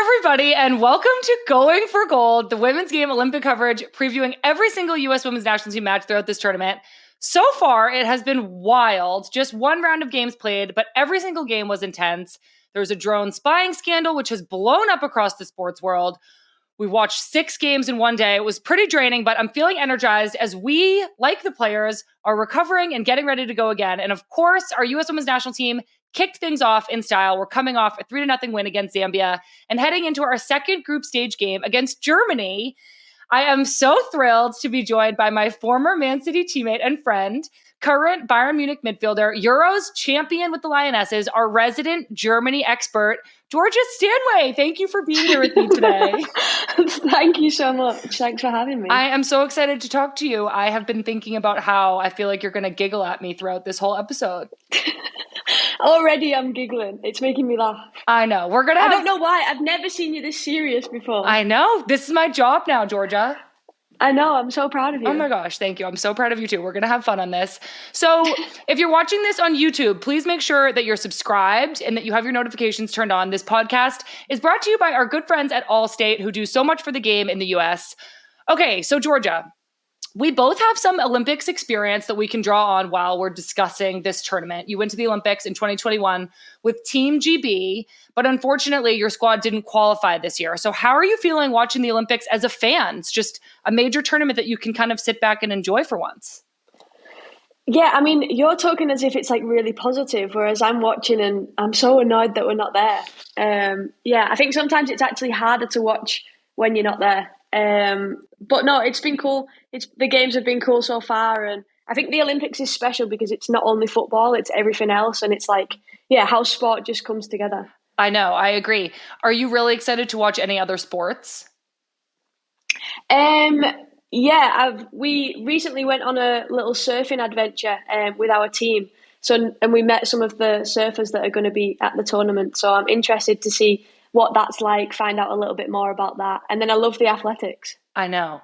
everybody, and welcome to Going for Gold, the women's game Olympic coverage, previewing every single U.S. women's national team match throughout this tournament. So far, it has been wild. Just one round of games played, but every single game was intense. There was a drone spying scandal, which has blown up across the sports world. We watched 6 games in one day. It was pretty draining, but I'm feeling energized as we, like the players, are recovering and getting ready to go again. And of course, our U.S. women's national team kicked things off in style. We're coming off a 3-0 win against Zambia and heading into our second group stage game against Germany. I am so thrilled to be joined by my former Man City teammate and friend, current Bayern Munich midfielder, Euros champion with the Lionesses, our resident Germany expert, Giulia Stanway. Thank you for being here with me today. Thank you so much. Thanks for having me. I am so excited to talk to you. I have been thinking about how I feel like you're going to giggle at me throughout this whole episode. Already I'm giggling. It's making me laugh. I know. I don't know why. I've never seen you this serious before. I know. This is my job now, Giulia. I know. I'm so proud of you. Oh my gosh. Thank you. I'm so proud of you too. We're going to have fun on this. So if you're watching this on YouTube, please make sure that you're subscribed and that you have your notifications turned on. This podcast is brought to you by our good friends at Allstate, who do so much for the game in the US. Okay. So Giulia, we both have some Olympics experience that we can draw on while we're discussing this tournament. You went to the Olympics in 2021 with Team GB, but unfortunately your squad didn't qualify this year. So how are you feeling watching the Olympics as a fan? It's just a major tournament that you can kind of sit back and enjoy for once. Yeah, I mean, you're talking as if it's like really positive, whereas I'm watching and I'm so annoyed that we're not there. Yeah, I think sometimes it's actually harder to watch when you're not there. But no, it's been cool. The games have been cool so far, and I think the Olympics is special because it's not only football, it's everything else, and it's like, yeah, how sport just comes together. I know, I agree. Are you really excited to watch any other sports? Yeah, we recently went on a little surfing adventure with our team. And we met some of the surfers that are going to be at the tournament. So I'm interested to see what that's like, find out a little bit more about that. And then I love the athletics. I know.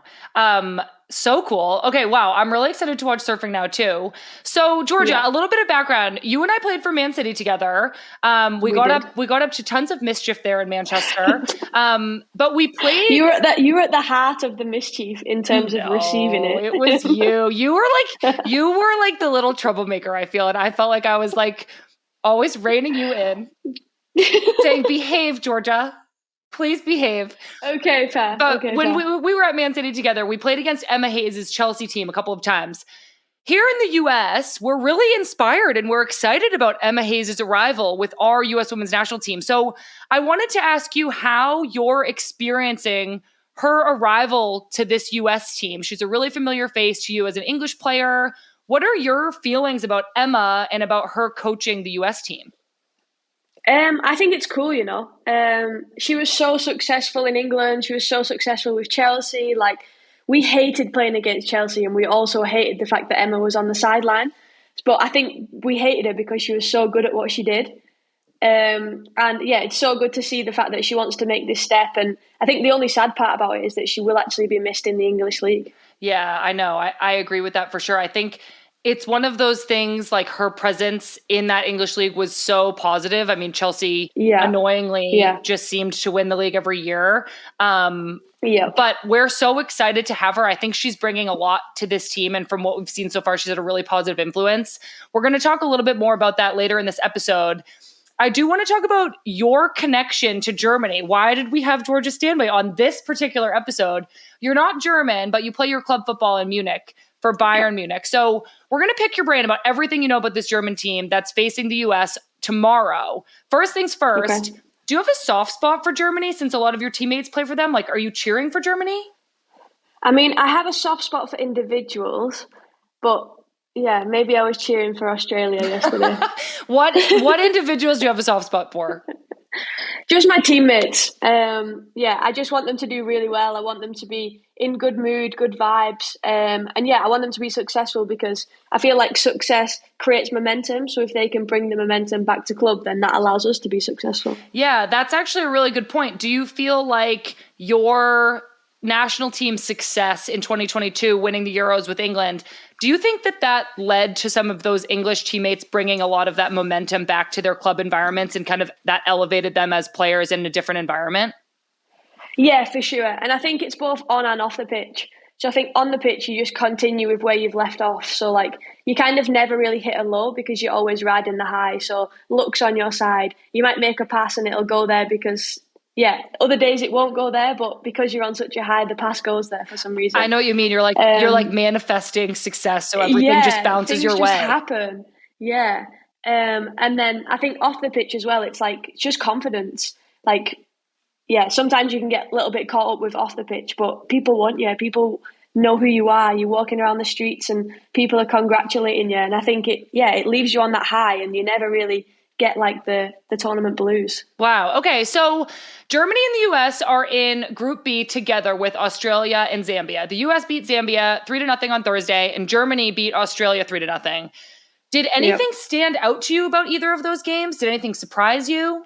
So cool. Okay, wow. I'm really excited to watch surfing now too. So Giulia, A little bit of background. You and I played for Man City together. We got up to tons of mischief there in Manchester. But we played. You were at the heart of the mischief in terms of receiving it. It was you. You were like the little troublemaker, I feel, and I felt like I was like always reining you in. Saying, behave, Giulia. Please behave. Okay, fair. But when we were at Man City together, we played against Emma Hayes' Chelsea team a couple of times. Here in the U.S., we're really inspired and we're excited about Emma Hayes' arrival with our U.S. women's national team. So I wanted to ask you how you're experiencing her arrival to this U.S. team. She's a really familiar face to you as an English player. What are your feelings about Emma and about her coaching the U.S. team? I think it's cool, you know. She was so successful in England. She was so successful with Chelsea. Like, we hated playing against Chelsea, and we also hated the fact that Emma was on the sideline. But I think we hated her because she was so good at what she did. And yeah, it's so good to see the fact that she wants to make this step. And I think the only sad part about it is that she will actually be missed in the English league. Yeah, I know. I agree with that for sure. I think it's one of those things, like her presence in that English league was so positive. I mean, Chelsea annoyingly just seemed to win the league every year. But we're so excited to have her. I think she's bringing a lot to this team. And from what we've seen so far, she's had a really positive influence. We're going to talk a little bit more about that later in this episode. I do want to talk about your connection to Germany. Why did we have Giulia Stanway on this particular episode? You're not German, but you play your club football in Munich for Bayern Munich. So we're going to pick your brain about everything you know about this German team that's facing the U.S. tomorrow. First things first, do you have a soft spot for Germany since a lot of your teammates play for them? Like, are you cheering for Germany? I mean, I have a soft spot for individuals, but yeah, maybe I was cheering for Australia yesterday. What individuals do you have a soft spot for? Just my teammates. I just want them to do really well. I want them to be in good mood, good vibes. And yeah, I want them to be successful because I feel like success creates momentum. So if they can bring the momentum back to club, then that allows us to be successful. Yeah, that's actually a really good point. Do you feel like your national team success in 2022, winning the Euros with England, Do you think that led to some of those English teammates bringing a lot of that momentum back to their club environments and kind of that elevated them as players in a different environment? Yeah, for sure. And I think it's both on and off the pitch. So I think on the pitch, you just continue with where you've left off. So like you kind of never really hit a low because you're always riding the high. So luck's on your side. You might make a pass and it'll go there because, yeah, other days it won't go there. But because you're on such a high, the pass goes there for some reason. I know what you mean. You're like manifesting success. So everything just bounces your way. Things just happen. Yeah. And then I think off the pitch as well, it's like just confidence. Like, yeah, sometimes you can get a little bit caught up with off the pitch, but people want you. People know who you are. You're walking around the streets and people are congratulating you. And I think it leaves you on that high and you never really get like the tournament blues. Wow. Okay. So Germany and the US are in Group B together with Australia and Zambia. The US beat Zambia 3-0 on Thursday and Germany beat Australia 3-0. Did anything stand out to you about either of those games? Did anything surprise you?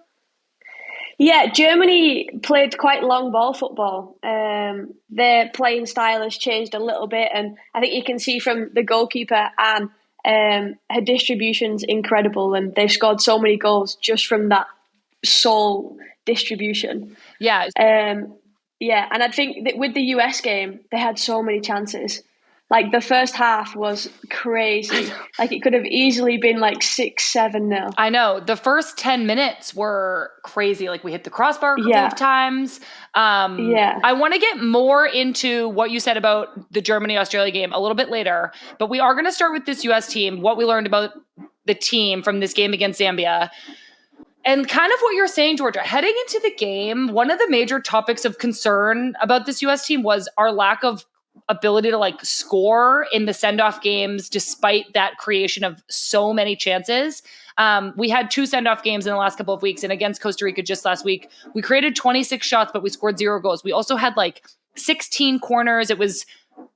Yeah, Germany played quite long ball football. Their playing style has changed a little bit, and I think you can see from the goalkeeper, Anne, her distribution's incredible, and they've scored so many goals just from that sole distribution. Yeah. And I think that with the US game, they had so many chances. Like the first half was crazy. Like it could have easily been like 6-7-0. I know. The first 10 minutes were crazy. Like we hit the crossbar a couple of times. I want to get more into what you said about the Germany-Australia game a little bit later, but we are going to start with this US team, what we learned about the team from this game against Zambia. And kind of what you're saying, Georgia, heading into the game, one of the major topics of concern about this US team was our lack of ability to like score in the send-off games despite that creation of so many chances. We had 2 send-off games in the last couple of weeks, and against Costa Rica just last week, we created 26 shots, but we scored 0 goals. We also had like 16 corners. It was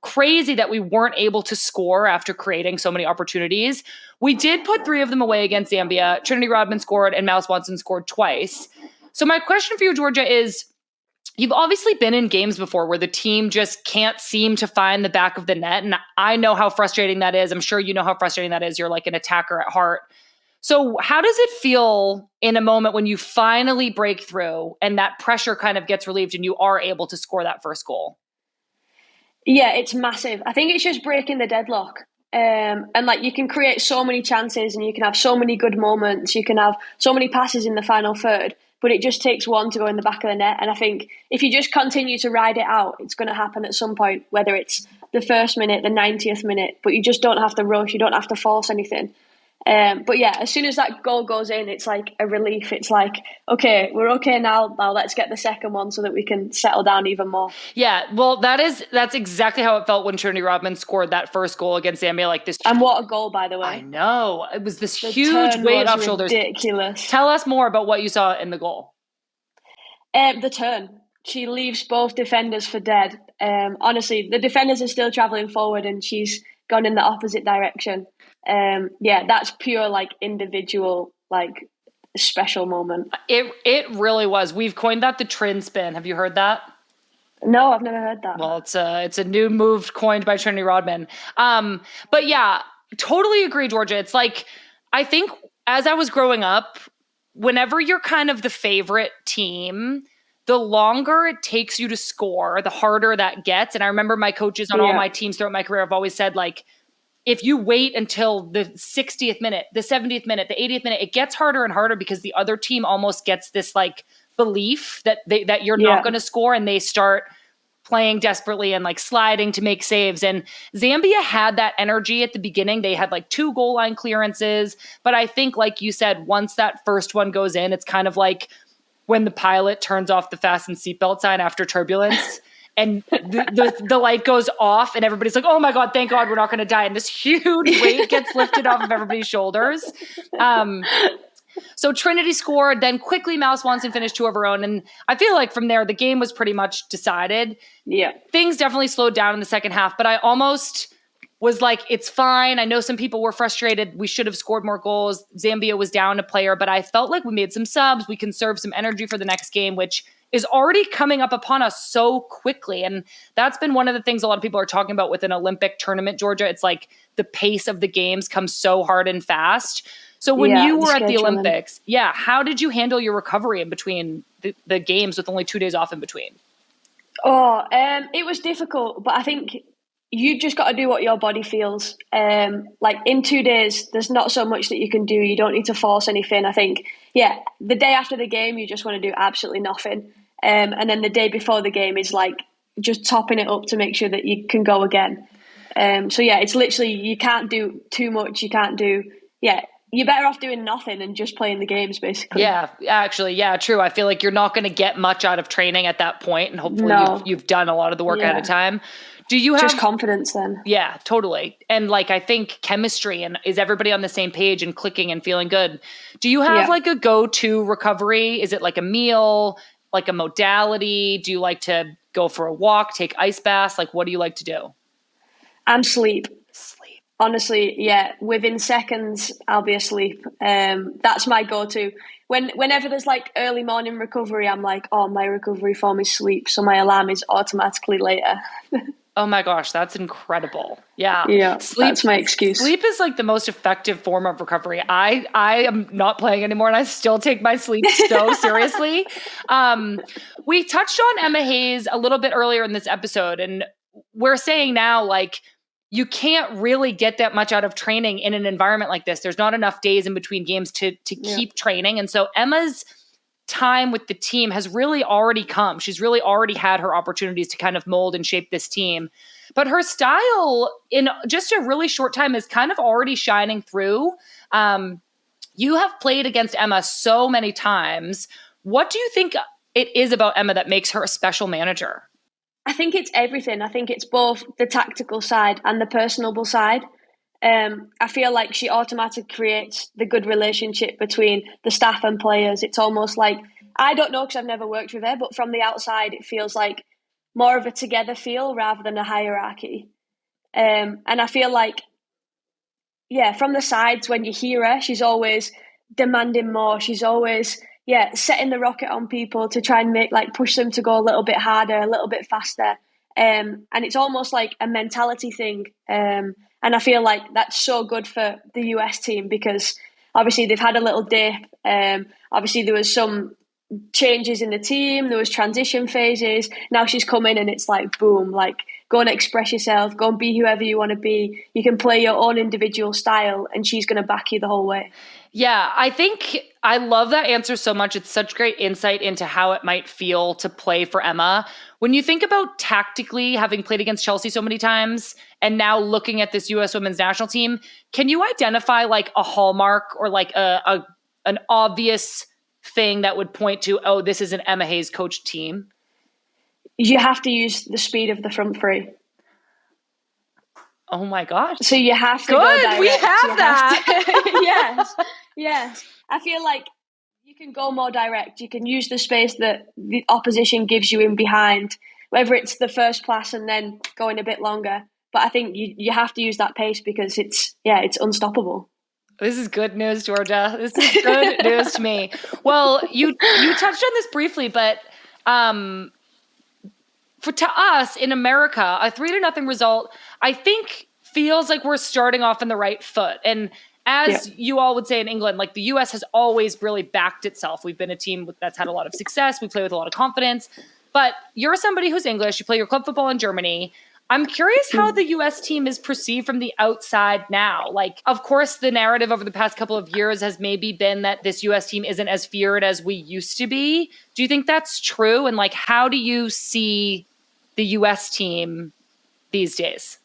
crazy that we weren't able to score after creating so many opportunities. We did put 3 of them away against Zambia. Trinity Rodman scored and Mal Swanson scored twice. So my question for you, Georgia, is you've obviously been in games before where the team just can't seem to find the back of the net. And I know how frustrating that is. I'm sure you know how frustrating that is. You're like an attacker at heart. So how does it feel in a moment when you finally break through and that pressure kind of gets relieved and you are able to score that first goal? Yeah, it's massive. I think it's just breaking the deadlock. And like you can create so many chances and you can have so many good moments. You can have so many passes in the final third. But it just takes one to go in the back of the net. And I think if you just continue to ride it out, it's going to happen at some point, whether it's the first minute, the 90th minute, but you just don't have to rush. You don't have to force anything. But yeah, as soon as that goal goes in, it's like a relief. It's like, okay, we're okay now. Now let's get the second one so that we can settle down even more. Yeah, well, that's exactly how it felt when Trinity Rodman scored that first goal against Zambia. Like this, and what a goal, by the way! I know it was this huge weight off shoulders. Ridiculous. Tell us more about what you saw in the goal. The turn. She leaves both defenders for dead. Honestly, the defenders are still traveling forward, and she's gone in the opposite direction. That's pure like individual like special moment. It really was. We've coined that the Trin spin. Have you heard that? No, I've never heard that. Well, it's a new move coined by Trinity Rodman. But yeah, totally agree, Georgia. It's like I think as I was growing up, whenever you're kind of the favorite team, the longer it takes you to score, the harder that gets. And I remember my coaches on all my teams throughout my career have always said like, if you wait until the 60th minute, the 70th minute, the 80th minute, it gets harder and harder because the other team almost gets this like belief that you're not going to score, and they start playing desperately and like sliding to make saves. And Zambia had that energy at the beginning. They had like 2 goal line clearances, but I think like you said, once that first one goes in, it's kind of like when the pilot turns off the fasten seatbelt sign after turbulence. And the light goes off and everybody's like, oh my God, thank God we're not going to die. And this huge weight gets lifted off of everybody's shoulders. So Trinity scored, then quickly Mal Swanson finished 2 of her own. And I feel like from there, the game was pretty much decided. Yeah. Things definitely slowed down in the second half, but I almost was like, it's fine. I know some people were frustrated. We should have scored more goals. Zambia was down a player, but I felt like we made some subs. We conserved some energy for the next game, which is already coming up upon us so quickly. And that's been one of the things a lot of people are talking about with an Olympic tournament, Georgia. It's like the pace of the games comes so hard and fast. So when you were at the Olympics, how did you handle your recovery in between the games with only 2 days off in between? It was difficult, but I think you've just got to do what your body feels. Like in 2 days, there's not so much that you can do. You don't need to force anything. I think, the day after the game, you just want to do absolutely nothing. And then the day before the game is like just topping it up to make sure that you can go again. It's literally, you can't do too much. You can't do, you're better off doing nothing and just playing the games, basically. Yeah, actually, true. I feel like you're not going to get much out of training at that point, and hopefully you've done a lot of the work ahead of time. Do you have just confidence then? Yeah, totally. And like, I think chemistry, and is everybody on the same page and clicking and feeling good? Do you have like a go-to recovery? Is it like a meal, like a modality? Do you like to go for a walk, take ice baths? Like, what do you like to do? Sleep. Honestly, within seconds, I'll be asleep. That's my go-to. Whenever there's like early morning recovery, I'm like, oh, my recovery form is sleep. So my alarm is automatically later. Oh my gosh, that's incredible. Yeah, sleep, that's my excuse. Sleep is like the most effective form of recovery. I am not playing anymore, and I still take my sleep so seriously. We touched on Emma Hayes a little bit earlier in this episode, and we're saying now, like, you can't really get that much out of training in an environment like this. There's not enough days in between games to keep training. And so Emma's time with the team has really already come. She's really already had her opportunities to kind of mold and shape this team. But her style in just a really short time is kind of already shining through. You have played against Emma so many times. What do you think it is about Emma that makes her a special manager? I think it's everything. I think it's both the tactical side and the personable side. I feel like she automatically creates the good relationship between the staff and players. It's almost like, I don't know because I've never worked with her, but from the outside, it feels like more of a together feel rather than a hierarchy. And I feel like, from the sides, when you hear her, she's always demanding more. She's always setting the rocket on people to try and push them to go a little bit harder, a little bit faster. And it's almost like a mentality thing. And I feel like that's so good for the US team because obviously they've had a little dip. Obviously there was some changes in the team. There was transition phases. Now she's come in and it's like, boom, like go and express yourself. Go and be whoever you want to be. You can play your own individual style and she's going to back you the whole way. Yeah, I think I love that answer so much. It's such great insight into how it might feel to play for Emma. When you think about tactically having played against Chelsea so many times and now looking at this U.S. women's national team, can you identify like a hallmark or like an obvious thing that would point to, oh, this is an Emma Hayes coached team? You have to use the speed of the front three. Oh my gosh. So you have to go direct. We have that. Yes. I feel like you can go more direct. You can use the space that the opposition gives you in behind, whether it's the first pass and then going a bit longer. But I think you have to use that pace because it's unstoppable. This is good news, Georgia. This is good news to me. Well, you touched on this briefly, but to us in America, a 3-0 result, I think feels like we're starting off on the right foot. And as you all would say in England, like the U.S. has always really backed itself. We've been a team that's had a lot of success. We play with a lot of confidence. But you're somebody who's English. You play your club football in Germany. I'm curious how the U.S. team is perceived from the outside now. Like, of course, the narrative over the past couple of years has maybe been that this U.S. team isn't as feared as we used to be. Do you think that's true? And like, how do you see the U.S. team these days?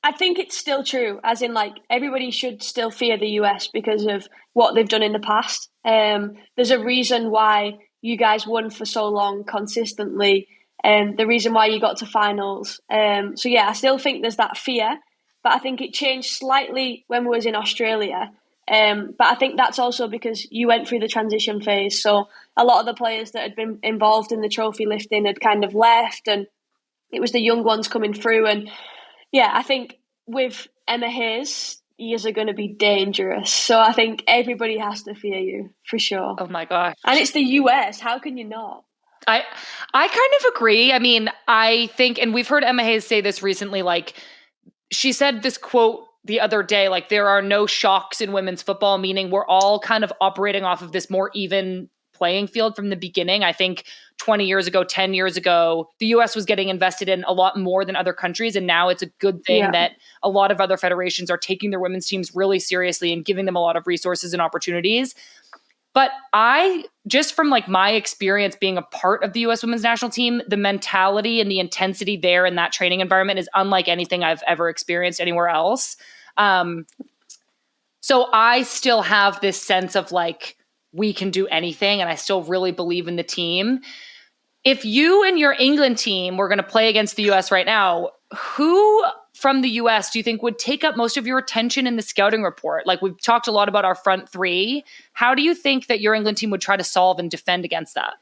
I think it's still true, as in like everybody should still fear the US because of what they've done in the past. There's a reason why you guys won for so long consistently, and the reason why you got to finals. I still think there's that fear, but I think it changed slightly when we was in Australia. But I think that's also because you went through the transition phase. So a lot of the players that had been involved in the trophy lifting had kind of left, and it was the young ones coming through. And I think with Emma Hayes, yous are going to be dangerous. So I think everybody has to fear you, for sure. Oh my gosh. And it's the US. How can you not? I kind of agree. I mean, I think, and we've heard Emma Hayes say this recently, like she said this quote the other day, like there are no shocks in women's football, meaning we're all kind of operating off of this more even playing field from the beginning. I think 20 years ago, 10 years ago, the US was getting invested in a lot more than other countries. And now it's a good thing that a lot of other federations are taking their women's teams really seriously and giving them a lot of resources and opportunities. But I, just from like my experience being a part of the US women's national team, the mentality and the intensity there in that training environment is unlike anything I've ever experienced anywhere else. So I still have this sense of like, we can do anything. And I still really believe in the team. If you and your England team were going to play against the US right now, who from the US do you think would take up most of your attention in the scouting report? Like we've talked a lot about our front three. How do you think that your England team would try to solve and defend against that?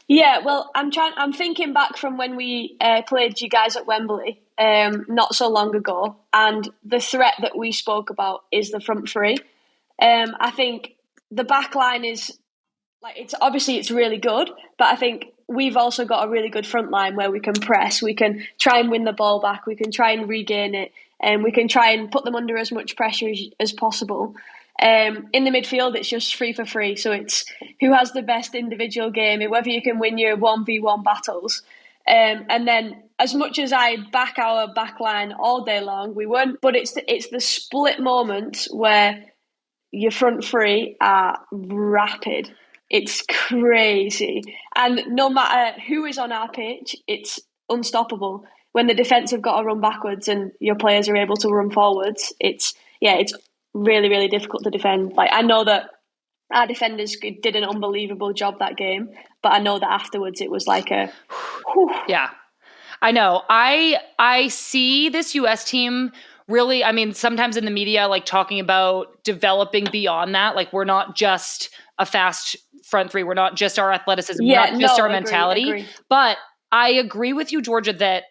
Yeah, well, I'm thinking back from when we played you guys at Wembley not so long ago, and the threat that we spoke about is the front three. I think the back line is like it's really good, but I think we've also got a really good front line where we can press, we can try and win the ball back, we can try and regain it, and we can try and put them under as much pressure as possible. In the midfield, it's just 3 for 3. So it's who has the best individual game, whether you can win your 1v1 battles. And then as much as I back our back line all day long, we won't. But it's the split moments where your front three are rapid. It's crazy. And no matter who is on our pitch, it's unstoppable. When the defence have got to run backwards and your players are able to run forwards, it's really, really difficult to defend. Like I know that our defenders did an unbelievable job that game, but I know that afterwards it was like a whew. Yeah. I know. I see this US team really, I mean, sometimes in the media, like talking about developing beyond that. Like we're not just a fast front three. We're not just our athleticism. We're not just our mentality. Agree. But I agree with you, Georgia, that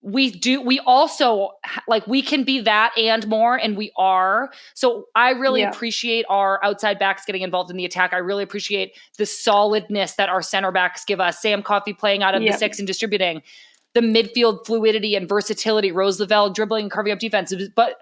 we also like we can be that and more, and we are. So I really appreciate our outside backs getting involved in the attack. I really appreciate the solidness that our center backs give us. Sam Coffey playing out of the 6 and distributing. The midfield fluidity and versatility, Rose Lavelle dribbling and carving up defense. But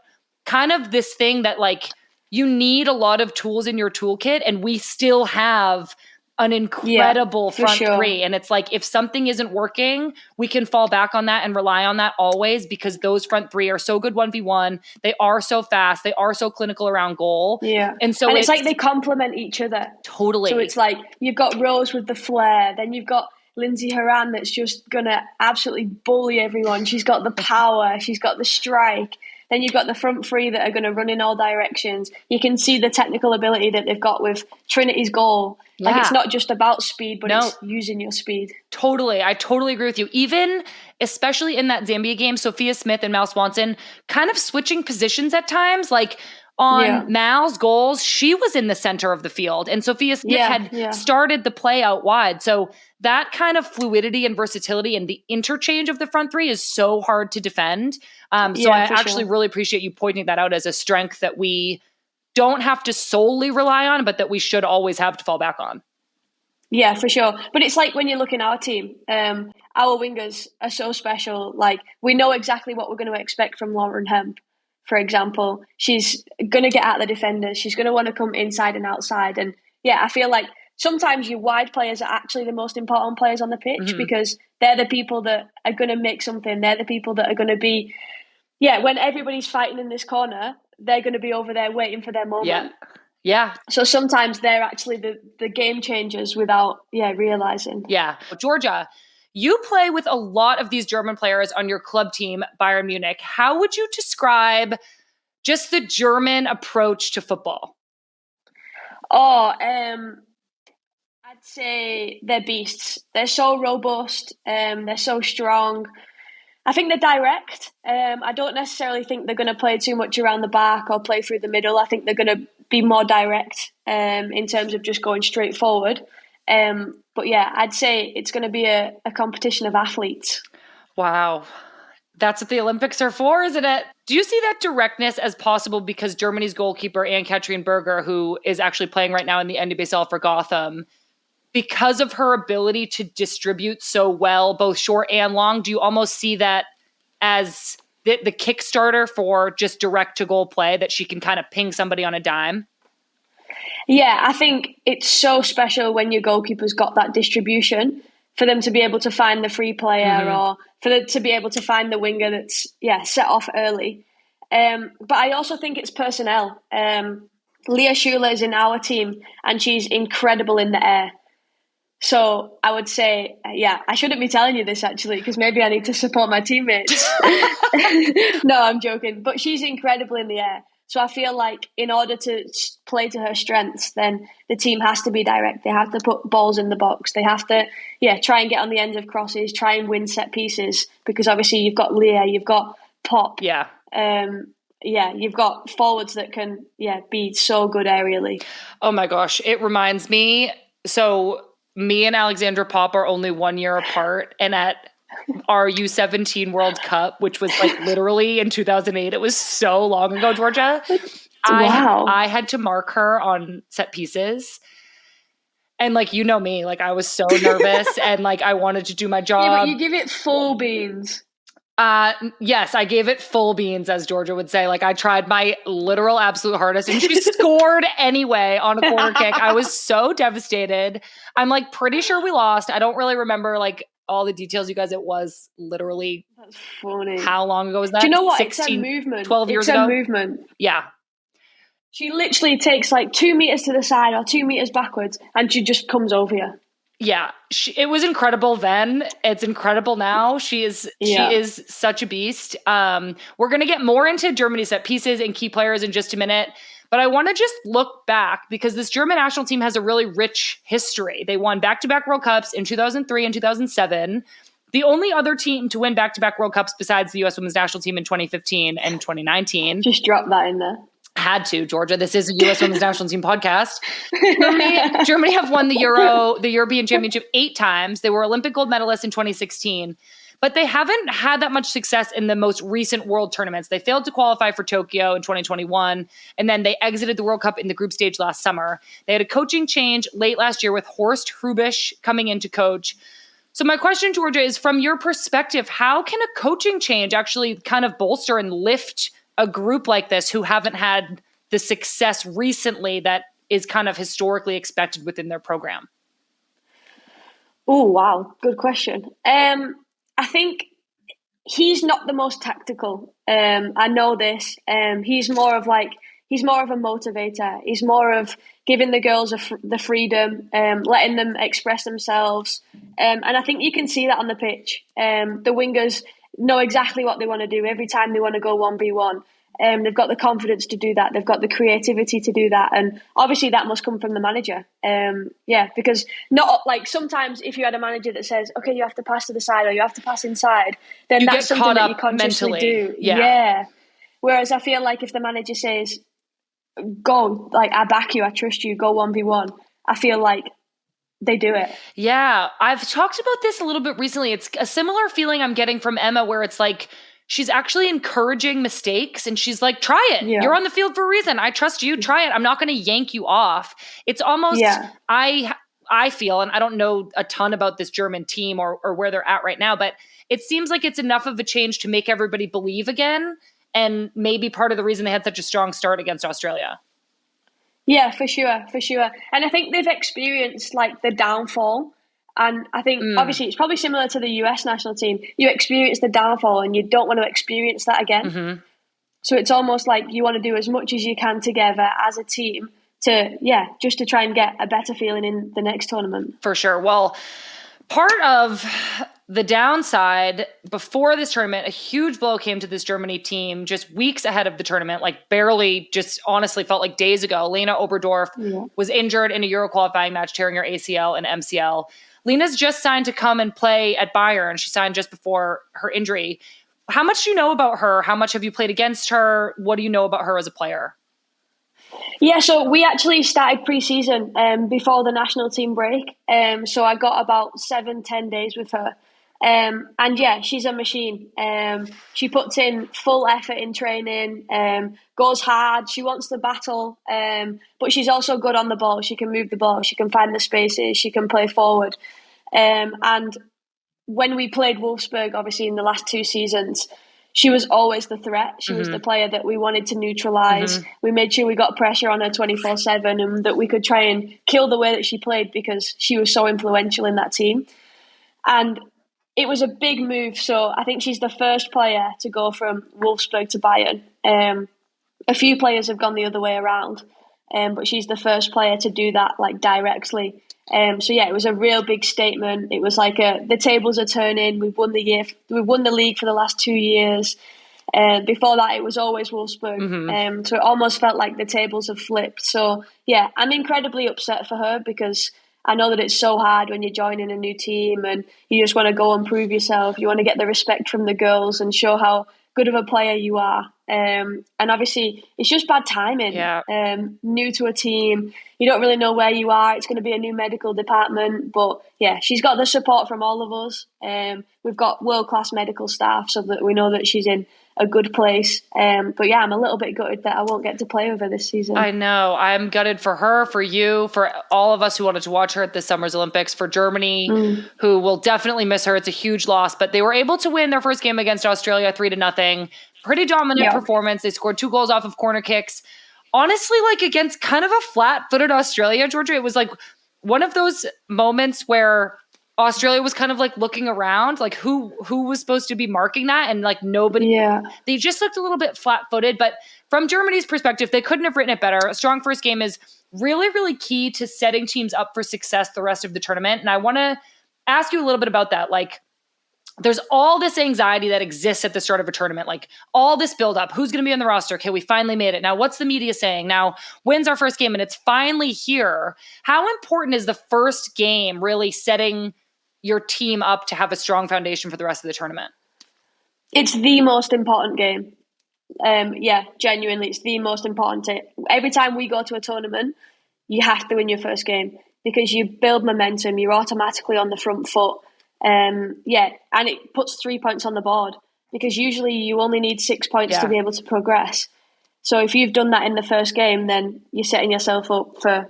kind of this thing that like you need a lot of tools in your toolkit, and we still have an incredible front three. And it's like, if something isn't working, we can fall back on that and rely on that always, because those front three are so good 1v1. They are so fast. They are so clinical around goal. Yeah. And so it's like they complement each other. Totally. So it's like you've got Rose with the flair, then you've got Lindsay Horan that's just going to absolutely bully everyone. She's got the power. She's got the strike. Then you've got the front three that are going to run in all directions. You can see the technical ability that they've got with Trinity's goal. Like it's not just about speed, but it's using your speed. Totally. I totally agree with you. Even, especially in that Zambia game, Sophia Smith and Mal Swanson kind of switching positions at times. Like on Mal's goals, she was in the center of the field, and Sophia Smith had started the play out wide. So that kind of fluidity and versatility and the interchange of the front three is so hard to defend. So I actually really appreciate you pointing that out as a strength that we don't have to solely rely on, but that we should always have to fall back on. Yeah, for sure. But it's like when you look in our team, our wingers are so special. Like we know exactly what we're going to expect from Lauren Hemp. For example, she's going to get at the defenders. She's going to want to come inside and outside. And I feel like sometimes your wide players are actually the most important players on the pitch because they're the people that are going to make something. They're the people that are going to be, when everybody's fighting in this corner, they're going to be over there waiting for their moment. Yeah. So sometimes they're actually the game changers without, realizing. Yeah. Georgia, you play with a lot of these German players on your club team, Bayern Munich. How would you describe just the German approach to football? I'd say they're beasts. They're so robust. They're so strong. I think they're direct. I don't necessarily think they're going to play too much around the back or play through the middle. I think they're going to be more direct in terms of just going straight forward. But I'd say it's going to be a competition of athletes. Wow. That's what the Olympics are for, isn't it? Do you see that directness as possible because Germany's goalkeeper, Ann-Katrin Berger, who is actually playing right now in the NWSL for Gotham, because of her ability to distribute so well, both short and long, do you almost see that as the Kickstarter for just direct-to-goal play, that she can kind of ping somebody on a dime? Yeah, I think it's so special when your goalkeeper's got that distribution for them to be able to find the free player or for them to be able to find the winger that's, set off early. But I also think it's personnel. Lea Schüller is in our team and she's incredible in the air. So I would say, I shouldn't be telling you this actually, because maybe I need to support my teammates. No, I'm joking. But she's incredible in the air. So I feel like in order to play to her strengths, then the team has to be direct. They have to put balls in the box. They have to, try and get on the ends of crosses, try and win set pieces. Because obviously you've got Lea, you've got Popp. Yeah. You've got forwards that can, be so good aerially. Oh my gosh. It reminds me, so me and Alexandra Popp are only 1 year apart. And at our U17 World Cup, which was like literally in 2008. It was so long ago, Georgia. Wow. I had to mark her on set pieces. And like, you know me, like I was so nervous and like I wanted to do my job. Yeah, but you give it full beans. Yes, I gave it full beans, as Georgia would say. Like I tried my literal absolute hardest and she scored anyway on a corner kick. I was so devastated. I'm like pretty sure we lost. I don't really remember like all the details, you guys. It was literally, that's funny. How long ago was that? Do you know what? 16, it's a movement. 12 years ago? It's a movement. Yeah. She literally takes like 2 meters to the side or 2 meters backwards and she just comes over you. Yeah. It was incredible then. It's incredible now. She is such a beast. We're going to get more into Germany's set pieces and key players in just a minute. But I want to just look back because this German national team has a really rich history. They won back-to-back World Cups in 2003 and 2007. The only other team to win back-to-back World Cups besides the U.S. women's national team in 2015 and 2019. Just drop that in there. Had to, Georgia. This is a U.S. women's national team podcast. Germany have won the European Championship 8 times. They were Olympic gold medalists in 2016. But they haven't had that much success in the most recent world tournaments. They failed to qualify for Tokyo in 2021, and then they exited the World Cup in the group stage last summer. They had a coaching change late last year with Horst Hrubisch coming in to coach. So my question, Georgia, is from your perspective, how can a coaching change actually kind of bolster and lift a group like this who haven't had the success recently that is kind of historically expected within their program? Oh, wow. Good question. I think he's not the most tactical. I know this. He's more of a motivator. He's more of giving the girls the freedom, letting them express themselves. And I think you can see that on the pitch. The wingers know exactly what they want to do every time they want to go 1v1. They've got the confidence to do that. They've got the creativity to do that. And obviously that must come from the manager. Because not like sometimes if you had a manager that says, okay, you have to pass to the side or you have to pass inside, then that's something that you consciously do. Yeah. Whereas I feel like if the manager says, go, like I back you, I trust you, go 1v1, I feel like they do it. Yeah. I've talked about this a little bit recently. It's a similar feeling I'm getting from Emma where it's like, she's actually encouraging mistakes and she's like, try it. Yeah. You're on the field for a reason. I trust you. Try it. I'm not going to yank you off. It's almost, I feel, and I don't know a ton about this German team or where they're at right now, but it seems like it's enough of a change to make everybody believe again. And maybe part of the reason they had such a strong start against Australia. Yeah, for sure. And I think they've experienced like the downfall. And I think obviously it's probably similar to the US national team. You experience the downfall and you don't want to experience that again. Mm-hmm. So it's almost like you want to do as much as you can together as a team to, just to try and get a better feeling in the next tournament. For sure. Well, part of the downside before this tournament, a huge blow came to this Germany team just weeks ahead of the tournament, like barely, just honestly felt like days ago. Lena Oberdorf was injured in a Euro qualifying match, tearing her ACL and MCL. Lena's just signed to come and play at Bayern. She signed just before her injury. How much do you know about her? How much have you played against her? What do you know about her as a player? Yeah, so we actually started pre-season before the national team break. So I got about 7-10 days with her. And yeah, she's a machine. She puts in full effort in training, goes hard. She wants to battle, but she's also good on the ball. She can move the ball. She can find the spaces. She can play forward. And when we played Wolfsburg, obviously in the last 2 seasons, she was always the threat. She was the player that we wanted to neutralise. We made sure we got pressure on her 24/7 and that we could try and kill the way that she played because she was so influential in that team. And it was a big move. So I think she's the first player to go from Wolfsburg to Bayern. A few players have gone the other way around, but she's the first player to do that like directly. So yeah, it was a real big statement. It was like the tables are turning. We've won the league for the last 2 years. Before that, it was always Wolfsburg. So it almost felt like the tables have flipped. So yeah, I'm incredibly upset for her because I know that it's so hard when you're joining a new team and you just want to go and prove yourself. You want to get the respect from the girls and show how good of a player you are. And obviously, it's just bad timing. Yeah. New to a team, you don't really know where you are. It's going to be a new medical department. But yeah, she's got the support from all of us. We've got world-class medical staff so that we know that she's in a good place. But yeah, I'm a little bit gutted that I won't get to play with her this season. I know. I'm gutted for her, for you, for all of us who wanted to watch her at this summer's Olympics, for Germany, who will definitely miss her. It's a huge loss, but they were able to win their first game against Australia 3-0. Pretty dominant performance. They scored 2 goals off of corner kicks. Honestly, like against kind of a flat-footed Australia, Georgia, it was like one of those moments where Australia was kind of like looking around, like who was supposed to be marking that, and like nobody. Yeah. They just looked a little bit flat-footed, but from Germany's perspective, they couldn't have written it better. A strong first game is really, really key to setting teams up for success the rest of the tournament. And I want to ask you a little bit about that. Like, there's all this anxiety that exists at the start of a tournament, like all this buildup. Who's going to be on the roster? Okay, we finally made it. Now, what's the media saying? Now, when's our first game? And it's finally here. How important is the first game really setting your team up to have a strong foundation for the rest of the tournament? It's the most important game. Yeah, genuinely, it's the most important. Every time we go to a tournament, you have to win your first game because you build momentum. You're automatically on the front foot. Yeah, and it puts 3 points on the board because usually you only need 6 points to be able to progress. So if you've done that in the first game, then you're setting yourself up for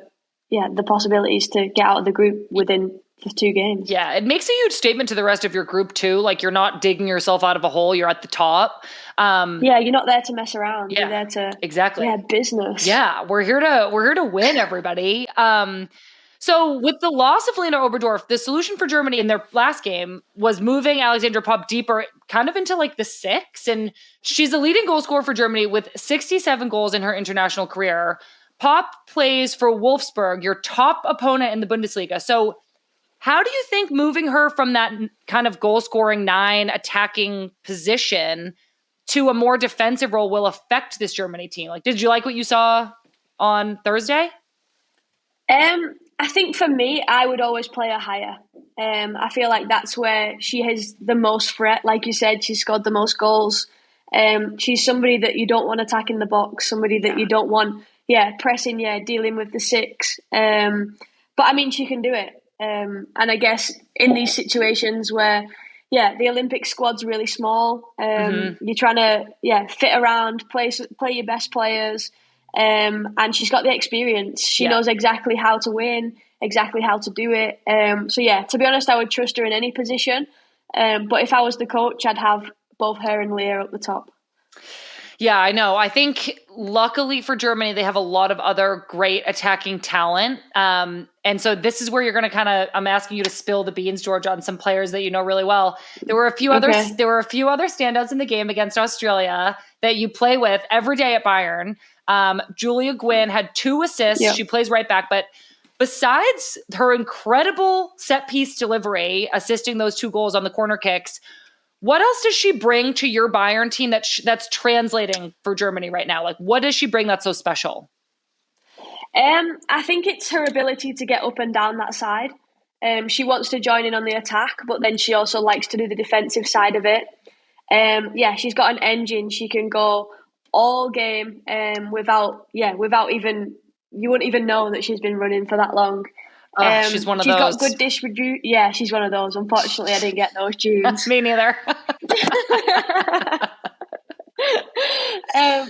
the possibilities to get out of the group within 2 games. Yeah, it makes a huge statement to the rest of your group too. Like you're not digging yourself out of a hole; you're at the top. Yeah, you're not there to mess around. You're there to business. Yeah, we're here to win, everybody. So with the loss of Lena Oberdorf, the solution for Germany in their last game was moving Alexandra Popp deeper, kind of into like the 6. And she's the leading goal scorer for Germany with 67 goals in her international career. Popp plays for Wolfsburg, your top opponent in the Bundesliga. So how do you think moving her from that kind of goal-scoring 9 attacking position to a more defensive role will affect this Germany team? Like, did you like what you saw on Thursday? I think for me, I would always play her higher. I feel like that's where she has the most threat. Like you said, she scored the most goals. She's somebody that you don't want attacking the box, somebody that you don't want, pressing, dealing with the 6. But I mean, she can do it. And I guess in these situations where, the Olympic squad's really small, you're trying to, fit around, play your best players. And she's got the experience. She knows exactly how to win, exactly how to do it. To be honest, I would trust her in any position. But if I was the coach, I'd have both her and Lea up the top. Yeah, I know. I think luckily for Germany, they have a lot of other great attacking talent. And so this is where you're going to I'm asking you to spill the beans, George, on some players that you know really well. There were a few other standouts in the game against Australia that you play with every day at Bayern. Giulia Gwinn had 2 assists. She plays right back, but besides her incredible set piece delivery, assisting those 2 goals on the corner kicks, what else does she bring to your Bayern team that's translating for Germany right now? Like, what does she bring that's so special? I think it's her ability to get up and down that side. She wants to join in on the attack, but then she also likes to do the defensive side of it. She's got an engine. She can go all game without even, you wouldn't even know that she's been running for that long. She's one of She's those. got good dish with you. Yeah, she's one of those. Unfortunately, I didn't get those tunes. Me neither.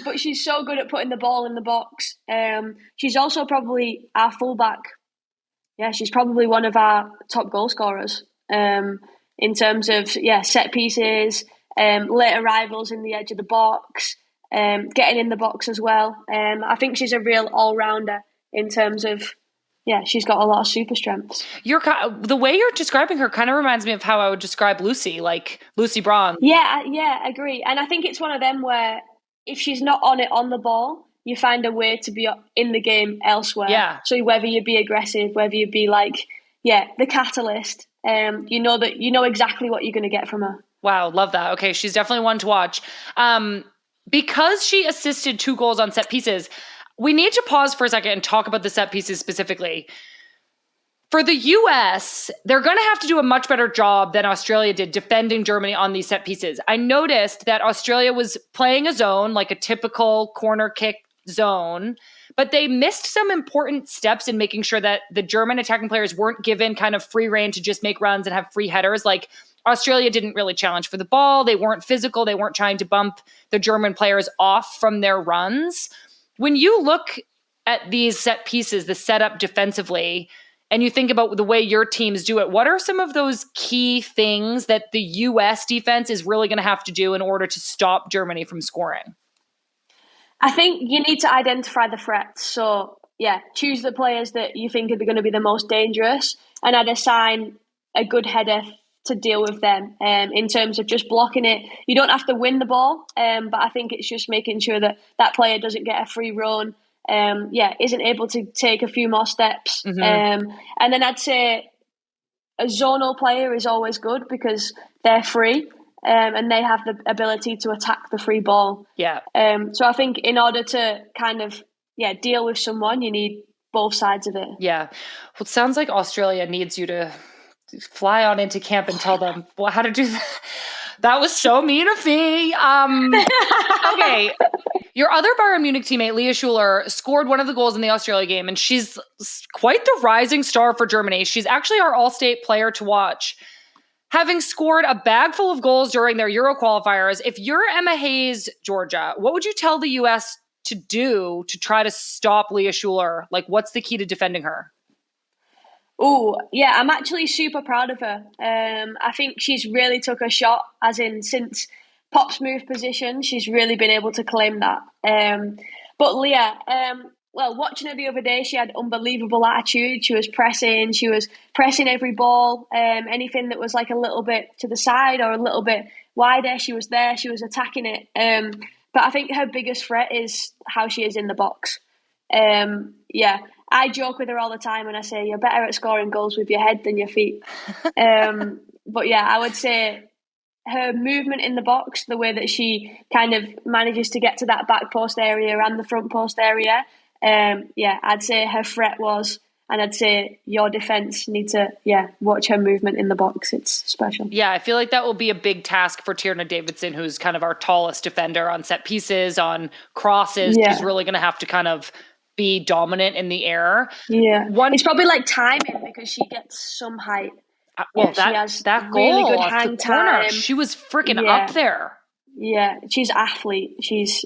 But she's so good at putting the ball in the box. She's also probably our fullback. Yeah, she's probably one of our top goal scorers in terms of set pieces, late arrivals in the edge of the box, getting in the box as well. I think she's a real all-rounder in terms of she's got a lot of super strengths. The way you're describing her kind of reminds me of how I would describe Lucy, like Lucy Braun. Yeah, I agree. And I think it's one of them where if she's not on it on the ball, you find a way to be in the game elsewhere. Yeah. So whether you be aggressive, whether you be the catalyst, you know exactly what you're going to get from her. Wow, love that. Okay, she's definitely one to watch. Because she assisted 2 goals on set pieces, we need to pause for a second and talk about the set pieces specifically. For the US, they're going to have to do a much better job than Australia did defending Germany on these set pieces. I noticed that Australia was playing a zone, like a typical corner kick zone, but they missed some important steps in making sure that the German attacking players weren't given kind of free rein to just make runs and have free headers. Like Australia didn't really challenge for the ball. They weren't physical. They weren't trying to bump the German players off from their runs. When you look at these set pieces, the setup defensively, and you think about the way your teams do it, what are some of those key things that the U.S. defense is really going to have to do in order to stop Germany from scoring? I think you need to identify the threats. So, choose the players that you think are going to be the most dangerous, and I'd assign a good header to deal with them in terms of just blocking it. You don't have to win the ball, but I think it's just making sure that that player doesn't get a free run, isn't able to take a few more steps. And then I'd say a zonal player is always good because they're free and they have the ability to attack the free ball. Yeah. So I think in order to kind of deal with someone, you need both sides of it. Yeah. Well, it sounds like Australia needs you to fly on into camp and tell them how to do that. That was so mean of me. Okay. Your other Bayern Munich teammate, Lea Schüller, scored one of the goals in the Australia game, and she's quite the rising star for Germany. She's actually our Allstate player to watch. Having scored a bag full of goals during their Euro qualifiers, if you're Emma Hayes, Georgia, what would you tell the U.S. to do to try to stop Lea Schüller? Like, what's the key to defending her? Oh, yeah, I'm actually super proud of her. I think she's really took a shot, as in since Popp's moved position, she's really been able to claim that. But Lea, watching her the other day, she had unbelievable attitude. She was pressing every ball. Anything that was like a little bit to the side or a little bit wider, she was there. She was attacking it. But I think her biggest threat is how she is in the box. I joke with her all the time when I say you're better at scoring goals with your head than your feet. But I would say her movement in the box, the way that she kind of manages to get to that back post area and the front post area, I'd say her threat was, and I'd say your defence need to, watch her movement in the box. It's special. Yeah, I feel like that will be a big task for Tierna Davidson, who's kind of our tallest defender on set pieces, on crosses. Yeah. She's really going to have to kind of be dominant in the air. Yeah. It's probably like timing because she gets some height. She has that goal really good hang time. She was freaking up there. Yeah, she's an athlete. She's,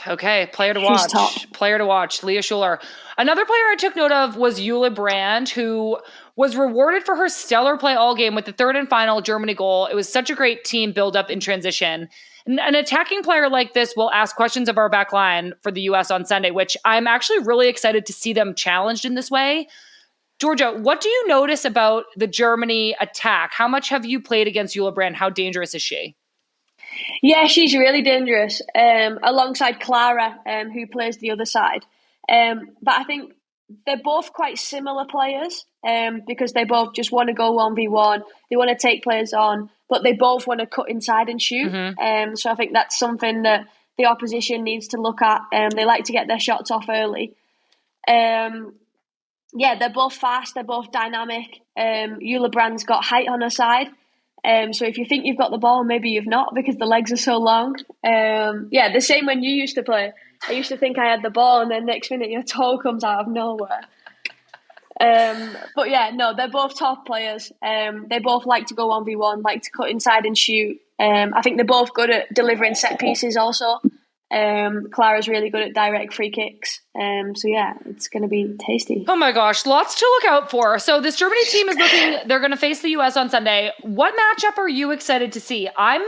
Okay, player to watch. Player to watch, Lea Schüller. Another player I took note of was Jule Brand, who was rewarded for her stellar play all game with the third and final Germany goal. It was such a great team build-up in transition. An attacking player like this will ask questions of our back line for the U.S. on Sunday, which I'm actually really excited to see them challenged in this way. Georgia, what do you notice about the Germany attack? How much have you played against Jule Brand? How dangerous is she? Yeah, she's really dangerous, alongside Clara, who plays the other side. But I think they're both quite similar players because they both just want to go 1v1. They want to take players on, but they both want to cut inside and shoot. Mm-hmm. So I think that's something that the opposition needs to look at. They like to get their shots off early. They're both fast. They're both dynamic. Jule Brand's got height on her side. So if you think you've got the ball, maybe you've not because the legs are so long. The same when you used to play. I used to think I had the ball and then next minute your toe comes out of nowhere. But yeah, no, they're both top players. They both like to go 1v1, like to cut inside and shoot. I think they're both good at delivering set pieces also. Clara's really good at direct free kicks. So yeah, it's going to be tasty. Oh my gosh, lots to look out for. So this Germany team is they're going to face the US on Sunday. What matchup are you excited to see? I'm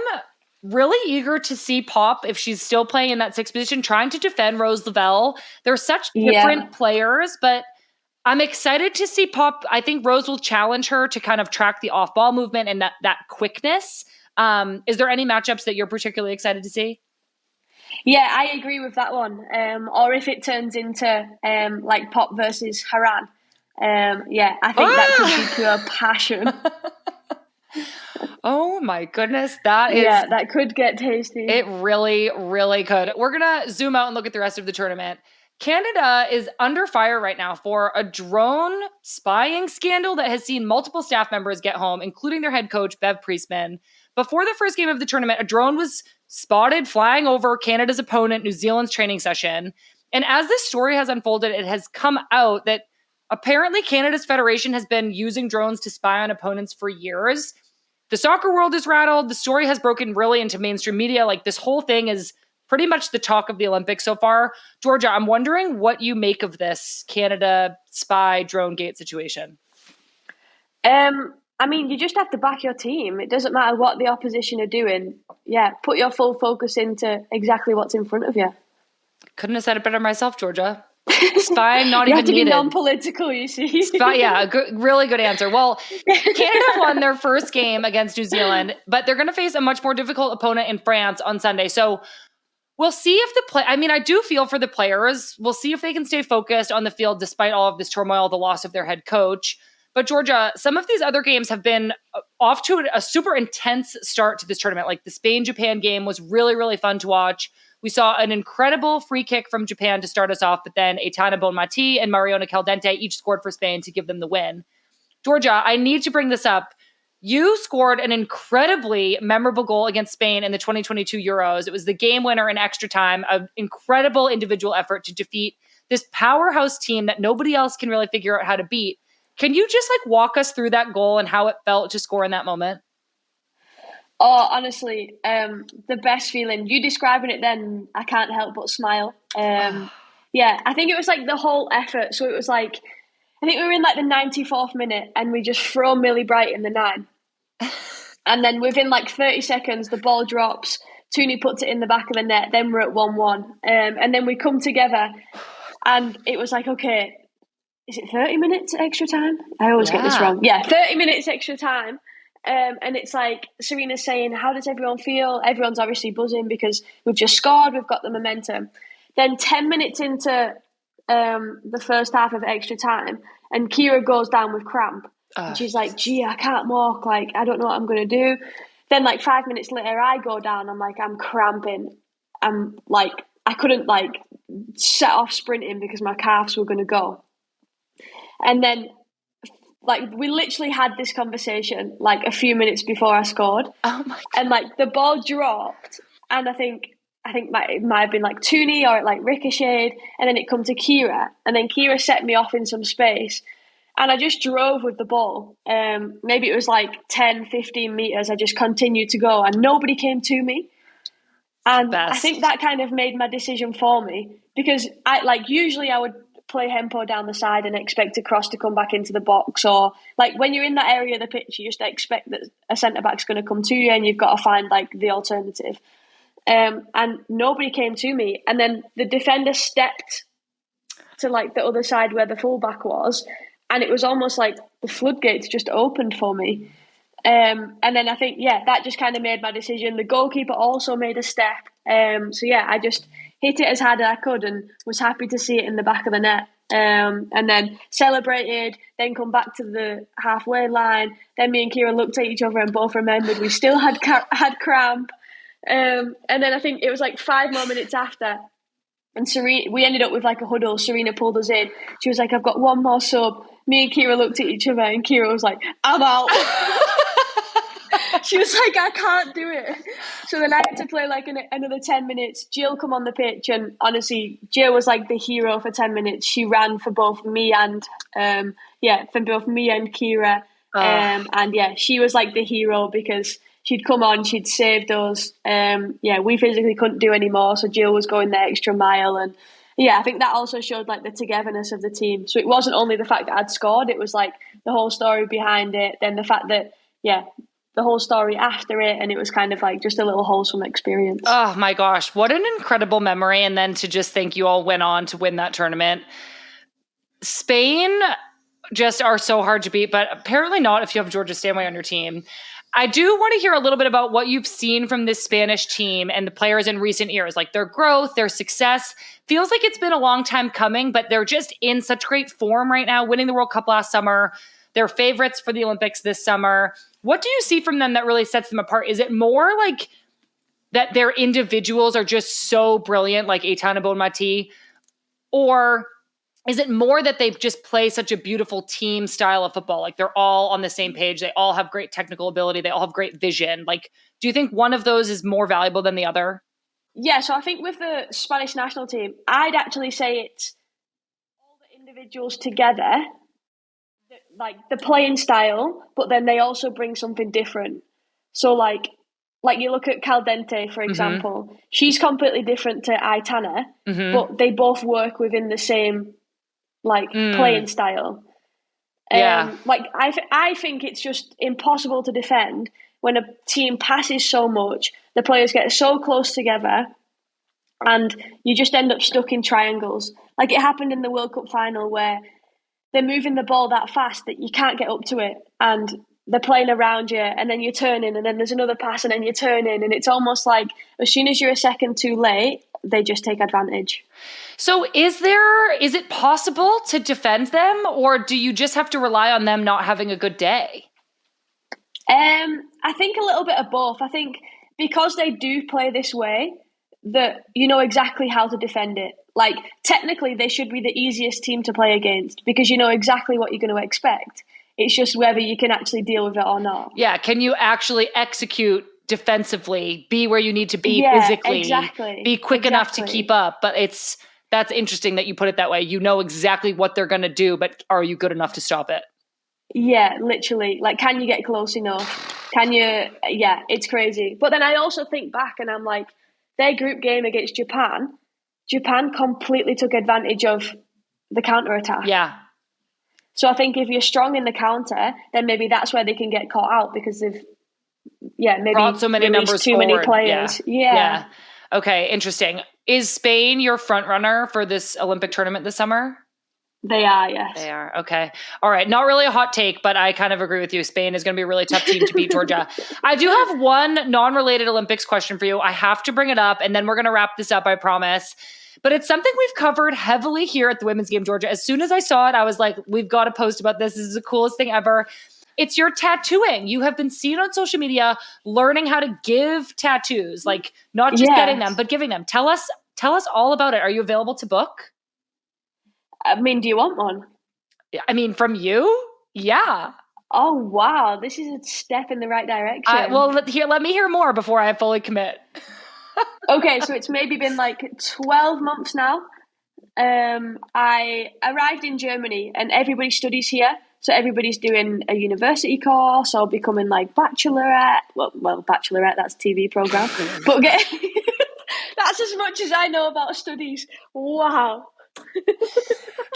really eager to see Popp, if she's still playing in that sixth position, trying to defend Rose Lavelle. They're such different players, but I'm excited to see Popp. I think Rose will challenge her to kind of track the off-ball movement and that quickness. Is there any matchups that you're particularly excited to see? Yeah, I agree with that one. Or if it turns into like Popp versus Haran. Yeah, I think that could be pure passion. Oh my goodness, that could get tasty. It really, really could. We're going to zoom out and look at the rest of the tournament. Canada is under fire right now for a drone spying scandal that has seen multiple staff members get home, including their head coach, Bev Priestman. Before the first game of the tournament, a drone was spotted flying over Canada's opponent, New Zealand's training session. And as this story has unfolded, it has come out that apparently Canada's federation has been using drones to spy on opponents for years. The soccer world is rattled. The story has broken really into mainstream media. Like, this whole thing is pretty much the talk of the Olympics so far. Georgia, I'm wondering what you make of this Canada spy drone gate situation. I mean, you just have to back your team. It doesn't matter what the opposition are doing. Yeah, put your full focus into exactly what's in front of you. Couldn't have said it better myself, Georgia. Spying not you even have to needed. Be non-political, you see. Really good answer. Well, Canada won their first game against New Zealand, but they're going to face a much more difficult opponent in France on Sunday. So we'll see if I do feel for the players. We'll see if they can stay focused on the field despite all of this turmoil, the loss of their head coach. But Georgia, some of these other games have been off to a super intense start to this tournament. Like the Spain-Japan game was really, really fun to watch. We saw an incredible free kick from Japan to start us off, but then Aitana Bonmati and Mariona Caldente each scored for Spain to give them the win. Georgia, I need to bring this up. You scored an incredibly memorable goal against Spain in the 2022 Euros. It was the game winner in extra time, an incredible individual effort to defeat this powerhouse team that nobody else can really figure out how to beat. Can you just walk us through that goal and how it felt to score in that moment? Oh, honestly, the best feeling. You describing it then, I can't help but smile. Yeah, I think it was the whole effort. So it was I think we were in the 94th minute and we just throw Millie Bright in the 9. And then within 30 seconds, the ball drops. Tooney puts it in the back of the net. Then we're at 1-1. And then we come together and it was okay, is it 30 minutes extra time? I always get this wrong. Yeah, 30 minutes extra time. And it's Serena's saying, how does everyone feel? Everyone's obviously buzzing because we've just scored. We've got the momentum. Then 10 minutes into the first half of extra time, and Kira goes down with cramp. And she's gee, I can't walk. I don't know what I'm going to do. Then 5 minutes later, I go down. I'm cramping. I'm I couldn't set off sprinting because my calves were going to go. And then we literally had this conversation a few minutes before I scored. Oh my God. And the ball dropped, and I think it might have been Tooney or it ricocheted, and then it come to Kira, and then Kira set me off in some space, and I just drove with the ball. Maybe it was 10, 15 meters. I just continued to go, and nobody came to me. And I think that kind of made my decision for me, because I usually I would play Hempo down the side and expect a cross to come back into the box, or when you're in that area of the pitch, you just expect that a centre-back's going to come to you and you've got to find the alternative. And nobody came to me, and then the defender stepped to the other side where the fullback was, and it was almost the floodgates just opened for me. And then I think that just kind of made my decision. The goalkeeper also made a step, so I just hit it as hard as I could and was happy to see it in the back of the net. And then celebrated, then come back to the halfway line. Then me and Kira looked at each other and both remembered we still had cramp. And then I think it was 5 more minutes after, and Serena, we ended up with a huddle. Serena pulled us in. She was I've got one more sub. Me and Kira looked at each other and Kira was I'm out. She was like, I can't do it. So then I had to play like another 10 minutes. Jill come on the pitch, and honestly, Jill was like the hero for 10 minutes. She ran for both me and Kira. And yeah, she was like the hero because she'd come on, she'd saved us. We physically couldn't do any more, so Jill was going the extra mile. And yeah, I think that also showed like the togetherness of the team. So it wasn't only the fact that I'd scored, it was like the whole story behind it, then the fact that, the whole story after it, and it was kind of like just a little wholesome experience. Oh my gosh, what an incredible memory. And then to just think you all went on to win that tournament. Spain just are so hard to beat, but apparently not if you have Georgia Stanway on your team. I do want to hear a little bit about what you've seen from this Spanish team and the players in recent years, like their growth, their success. Feels like it's been a long time coming, but they're just in such great form right now, winning the World Cup last summer. They're favorites for the Olympics this summer. What do you see from them that really sets them apart? Is it more like that their individuals are just so brilliant, like Aitana Bonmati? Or is it more that they just play such a beautiful team style of football? Like they're all on the same page. They all have great technical ability. They all have great vision. Like, do you think one of those is more valuable than the other? Yeah, so I think with the Spanish national team, I'd actually say it's all the individuals together, like the playing style, but then they also bring something different. So like you look at Caldente, for example, she's completely different to Aitana, but they both work within the same playing style. I think it's just impossible to defend when a team passes so much, the players get so close together, and you just end up stuck in triangles. Like it happened in the World Cup final where they're moving the ball that fast that you can't get up to it, and they're playing around you, and then you turn in, and then there's another pass, and then you turn in, and it's almost like as soon as you're a second too late, they just take advantage. So is it possible to defend them, or do you just have to rely on them not having a good day? I think a little bit of both. I think because they do play this way, that you know exactly how to defend it. Like technically they should be the easiest team to play against because you know exactly what you're going to expect. It's just whether you can actually deal with it or not. Yeah, can you actually execute defensively, be where you need to be physically, be quick enough to keep up? But that's interesting that you put it that way. You know exactly what they're going to do, but are you good enough to stop it? Yeah, literally. Like, can you get close enough? Can you? Yeah, it's crazy. But then I also think back and I'm like, their group game against Japan completely took advantage of the counter-attack. Yeah. So I think if you're strong in the counter, then maybe that's where they can get caught out because they've, maybe brought so many numbers too forward. Many players. Yeah. Okay, interesting. Is Spain your front runner for this Olympic tournament this summer? They are, yes. They are. Okay. All right. Not really a hot take, but I kind of agree with you. Spain is going to be a really tough team to beat Georgia. I do have one non-related Olympics question for you. I have to bring it up, and then we're going to wrap this up, I promise. But it's something we've covered heavily here at the Women's Game Georgia. As soon as I saw it, I was like, we've got to post about this. This is the coolest thing ever. It's your tattooing. You have been seen on social media learning how to give tattoos, like not just getting them, but giving them. Tell us all about it. Are you available to book? I mean, do you want one? I mean, from you? Yeah. Oh, wow. This is a step in the right direction. Let me hear more before I fully commit. Okay, so it's maybe been like 12 months now. I arrived in Germany and everybody studies here. So everybody's doing a university course or becoming like bachelorette. Well, bachelorette, that's a TV program. But that's as much as I know about studies. Wow.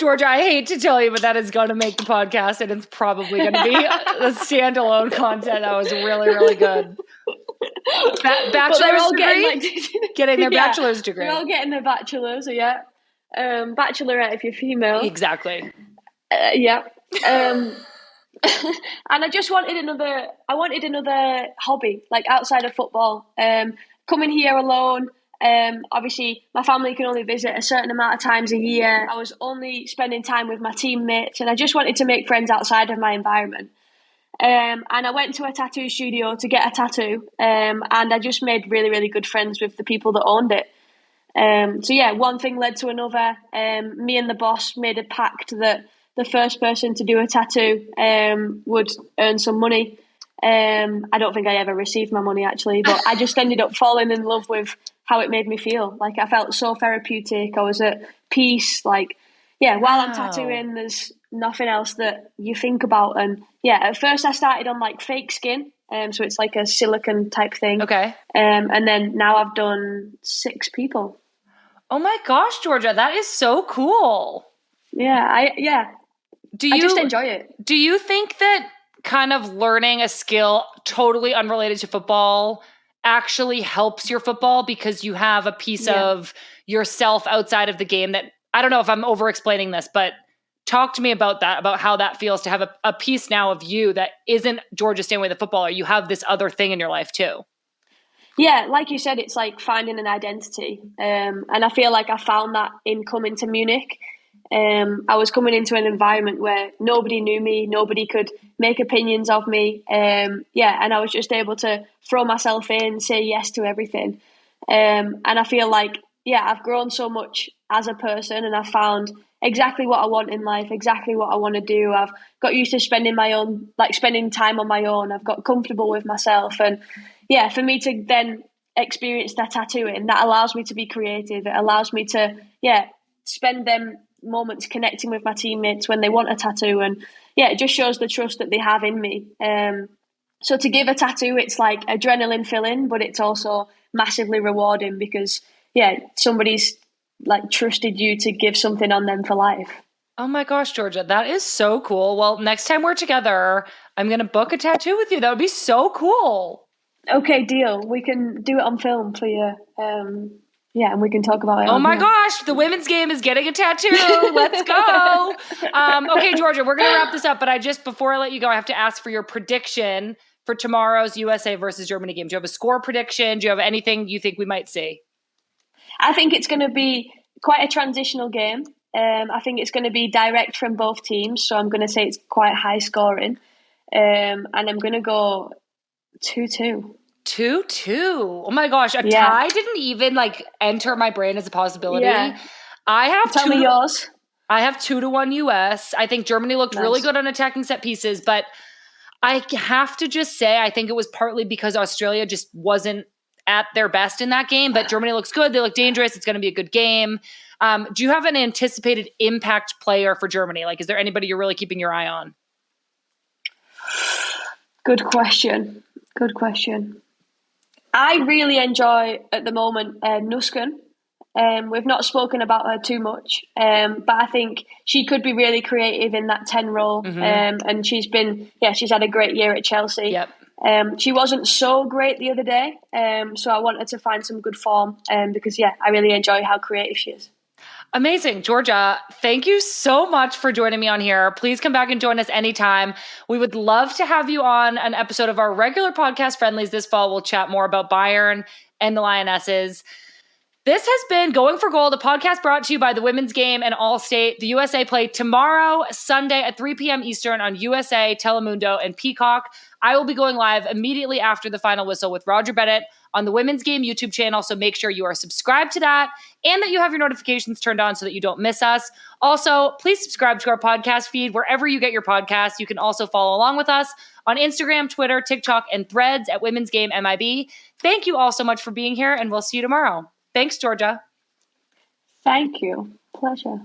Georgia, I hate to tell you, but that is going to make the podcast, and it's probably going to be a standalone content. That was really, really good. Bachelor's degree? Getting their bachelor's degree. They're all getting their bachelor's, yeah. Bachelorette if you're female. Exactly. Yeah. And I just wanted another hobby, like outside of football. Coming here alone. Obviously, my family can only visit a certain amount of times a year. I was only spending time with my teammates, and I just wanted to make friends outside of my environment. And I went to a tattoo studio to get a tattoo, and I just made really, really good friends with the people that owned it. One thing led to another. Me and the boss made a pact that the first person to do a tattoo would earn some money. I don't think I ever received my money actually, but I just ended up falling in love with how it made me feel. Like I felt so therapeutic. I was at peace. Like, yeah, while I'm tattooing, there's nothing else that you think about. And yeah, at first I started on like fake skin. So it's like a silicone type thing. Okay. And then now I've done 6 people. Oh my gosh, Georgia, that is so cool. Yeah, I just enjoy it. Do you think that kind of learning a skill totally unrelated to football actually helps your football because you have a piece of yourself outside of the game that, I don't know if I'm over explaining this, but talk to me about that, about how that feels to have a piece now of you that isn't Georgia Stanway the footballer. You have this other thing in your life too. Yeah, like you said, it's like finding an identity. And I feel like I found that in coming to Munich. I was coming into an environment where nobody knew me, nobody could make opinions of me. And I was just able to throw myself in, say yes to everything. And I feel like, I've grown so much as a person, and I found exactly what I want in life, exactly what I want to do. I've got used to spending time on my own. I've got comfortable with myself. And for me to then experience that tattooing, that allows me to be creative. It allows me to, spend them moments connecting with my teammates when they want a tattoo. And it just shows the trust that they have in me. So to give a tattoo, it's like adrenaline filling, but it's also massively rewarding because, somebody's like trusted you to give something on them for life. Oh my gosh, Georgia, that is so cool. Well, next time we're together, I'm going to book a tattoo with you. That would be so cool. Okay, deal. We can do it on film for you. And we can talk about it. Oh my gosh, the women's game is getting a tattoo. Let's go. Okay, Georgia, we're going to wrap this up. But before I let you go, I have to ask for your prediction for tomorrow's USA versus Germany game. Do you have a score prediction? Do you have anything you think we might see? I think it's going to be quite a transitional game. I think it's going to be direct from both teams. So I'm going to say it's quite high scoring. And I'm going to go 2-2. 2-2. Oh my gosh, a tie didn't even enter my brain as a possibility. Yeah. Tell me yours. I have 2-1 US. I think Germany looked really good on attacking set pieces, but I have to just say I think it was partly because Australia just wasn't at their best in that game, but Germany looks good. They look dangerous. It's going to be a good game. Do you have an anticipated impact player for Germany? Is there anybody you're really keeping your eye on? Good question. I really enjoy at the moment Nusken. We've not spoken about her too much, but I think she could be really creative in that 10 role. Mm-hmm. And she's had a great year at Chelsea. Yep. She wasn't so great the other day, so I wanted to find some good form because I really enjoy how creative she is. Amazing. Georgia, thank you so much for joining me on here. Please come back and join us anytime. We would love to have you on an episode of our regular podcast Friendlies this fall. We'll chat more about Bayern and the Lionesses. This has been Going for Gold, a podcast brought to you by the Women's Game and Allstate. The USA play tomorrow, Sunday at 3 p.m. Eastern on USA, Telemundo, and Peacock. I will be going live immediately after the final whistle with Roger Bennett on the Women's Game YouTube channel, so make sure you are subscribed to that and that you have your notifications turned on so that you don't miss us. Also, please subscribe to our podcast feed wherever you get your podcasts. You can also follow along with us on Instagram, Twitter, TikTok, and Threads at Women's Game MIB. Thank you all so much for being here, and we'll see you tomorrow. Thanks, Georgia. Thank you. Pleasure.